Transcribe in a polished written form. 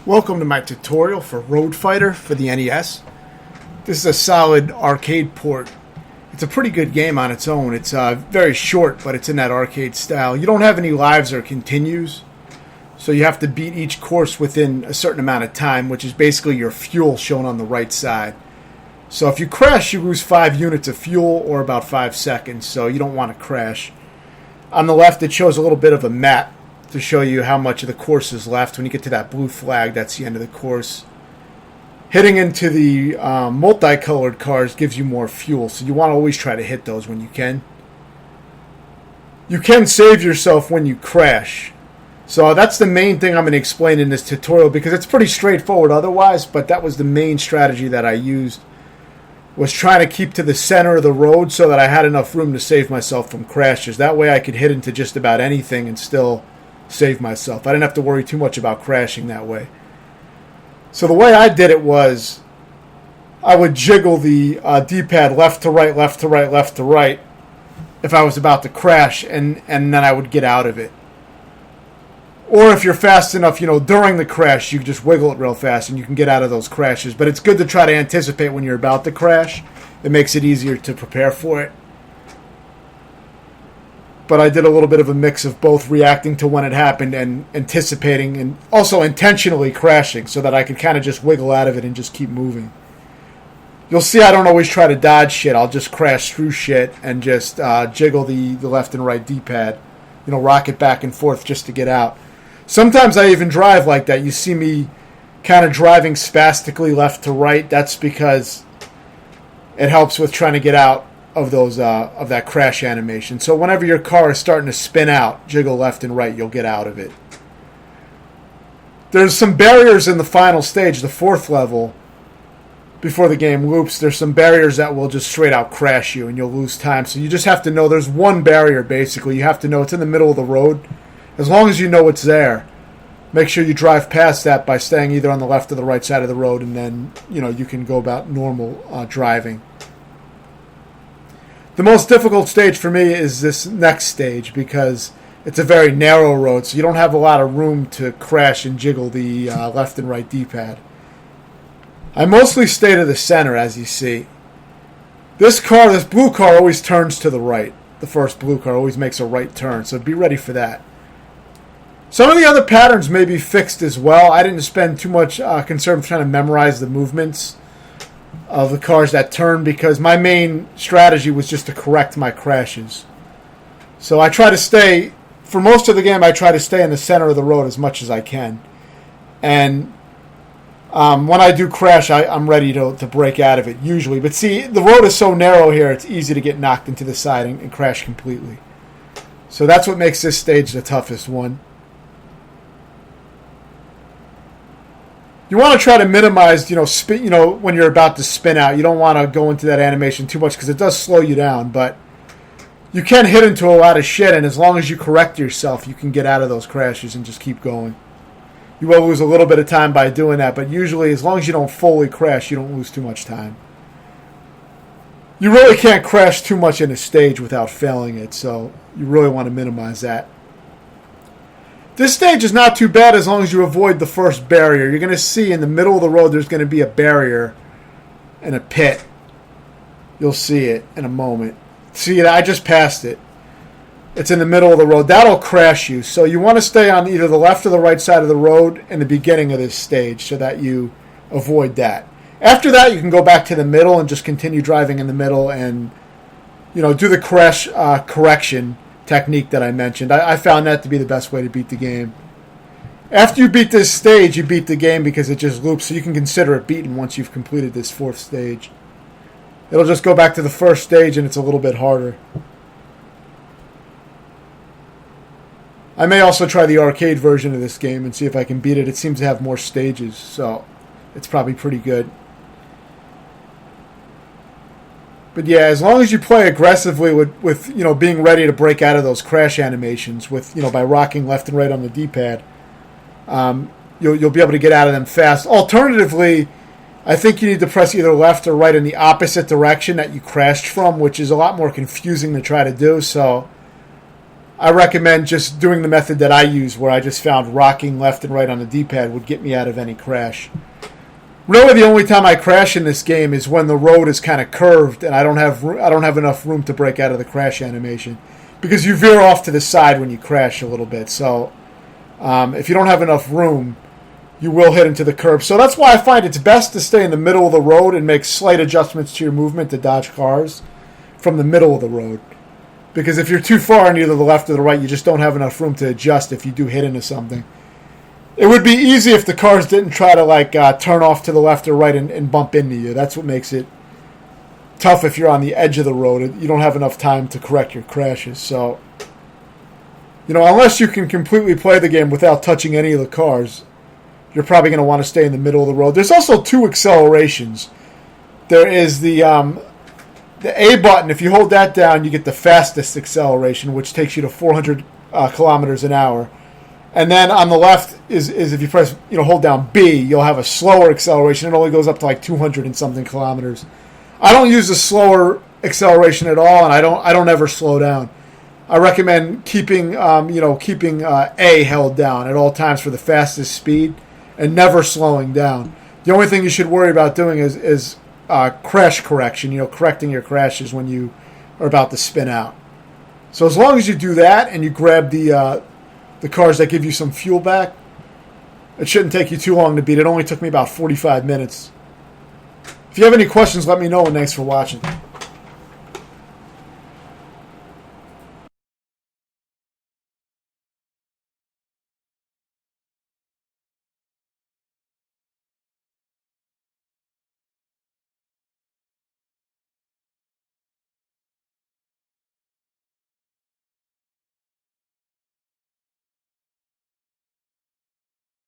Welcome to my tutorial for Road Fighter for the NES. This is a solid arcade port. It's a pretty good game on its own. It's very short, but it's in that arcade style. You don't have any lives or continues, so you have to beat each course within a certain amount of time, which is basically your fuel shown on the right side. So if you crash, you lose 5 units of fuel or about 5 seconds, so you don't want to crash. On the left, it shows a little bit of a map to show you how much of the course is left. When you get to that blue flag, that's the end of the course. Hitting into the multicolored cars gives you more fuel, so you want to always try to hit those when you can. You can save yourself when you crash. So that's the main thing I'm going to explain in this tutorial, because it's pretty straightforward otherwise, but that was the main strategy that I used, was trying to keep to the center of the road so that I had enough room to save myself from crashes. That way I could hit into just about anything and still save myself. I didn't have to worry too much about crashing that way. So the way I did it was I would jiggle the D-pad left to right, left to right, left to right if I was about to crash, and then I would get out of it. Or if you're fast enough, during the crash, you can just wiggle it real fast and you can get out of those crashes. But it's good to try to anticipate when you're about to crash. It makes it easier to prepare for it. But I did a little bit of a mix of both reacting to when it happened and anticipating and also intentionally crashing so that I could kind of just wiggle out of it and just keep moving. You'll see I don't always try to dodge shit. I'll just crash through shit and just jiggle the left and right D-pad. Rock it back and forth just to get out. Sometimes I even drive like that. You see me kind of driving spastically left to right. That's because it helps with trying to get out of those of that crash animation. So whenever your car is starting to spin out, jiggle left and right, you'll get out of it. There's some barriers in the final stage, the 4th level, before the game loops. There's some barriers that will just straight out crash you and you'll lose time. So you just have to know there's one barrier basically. You have to know it's in the middle of the road. As long as you know it's there, make sure you drive past that by staying either on the left or the right side of the road, and then you can go about normal driving. The most difficult stage for me is this next stage because it's a very narrow road, so you don't have a lot of room to crash and jiggle the left and right D-pad. I mostly stay to the center, as you see. This blue car always turns to the right. The first blue car always makes a right turn, so be ready for that. Some of the other patterns may be fixed as well. I didn't spend too much concern trying to memorize the movements of the cars that turn because my main strategy was just to correct my crashes. So I try to stay, for most of the game, I try to stay in the center of the road as much as I can. And when I do crash, I'm ready to break out of it, usually. But see, the road is so narrow here, it's easy to get knocked into the side and crash completely. So that's what makes this stage the toughest one. You want to try to minimize, when you're about to spin out. You don't want to go into that animation too much because it does slow you down. But you can hit into a lot of shit, and as long as you correct yourself, you can get out of those crashes and just keep going. You will lose a little bit of time by doing that, but usually, as long as you don't fully crash, you don't lose too much time. You really can't crash too much in a stage without failing it, so you really want to minimize that. This stage is not too bad as long as you avoid the first barrier. You're going to see in the middle of the road there's going to be a barrier and a pit. You'll see it in a moment. See, I just passed it. It's in the middle of the road. That'll crash you. So you want to stay on either the left or the right side of the road in the beginning of this stage so that you avoid that. After that, you can go back to the middle and just continue driving in the middle and do the crash correction technique that I mentioned. I found that to be the best way to beat the game. After you beat this stage, you beat the game because it just loops, so you can consider it beaten once you've completed this 4th stage. It'll just go back to the first stage and it's a little bit harder. I may also try the arcade version of this game and see if I can beat it. It seems to have more stages, so it's probably pretty good. But yeah, as long as you play aggressively with being ready to break out of those crash animations by rocking left and right on the D-pad, you'll be able to get out of them fast. Alternatively, I think you need to press either left or right in the opposite direction that you crashed from, which is a lot more confusing to try to do. So I recommend just doing the method that I use, where I just found rocking left and right on the D-pad would get me out of any crash. Really, the only time I crash in this game is when the road is kind of curved and I don't have enough room to break out of the crash animation, because you veer off to the side when you crash a little bit. So if you don't have enough room, you will hit into the curb. So that's why I find it's best to stay in the middle of the road and make slight adjustments to your movement to dodge cars from the middle of the road. Because if you're too far on either the left or the right, you just don't have enough room to adjust if you do hit into something. It would be easy if the cars didn't try to turn off to the left or right and bump into you. That's what makes it tough if you're on the edge of the road. You don't have enough time to correct your crashes. So, unless you can completely play the game without touching any of the cars, you're probably going to want to stay in the middle of the road. There's also 2 accelerations. There is the A button. If you hold that down, you get the fastest acceleration, which takes you to 400 kilometers an hour. And then on the left is if you press, hold down B, you'll have a slower acceleration. It only goes up to like 200 and something kilometers. I don't use the slower acceleration at all, and I don't ever slow down. I recommend keeping A held down at all times for the fastest speed, and never slowing down. The only thing you should worry about doing is crash correction. Correcting your crashes when you are about to spin out. So as long as you do that and you grab the cars that give you some fuel back, it shouldn't take you too long to beat. It only took me about 45 minutes. If you have any questions, let me know, and thanks for watching.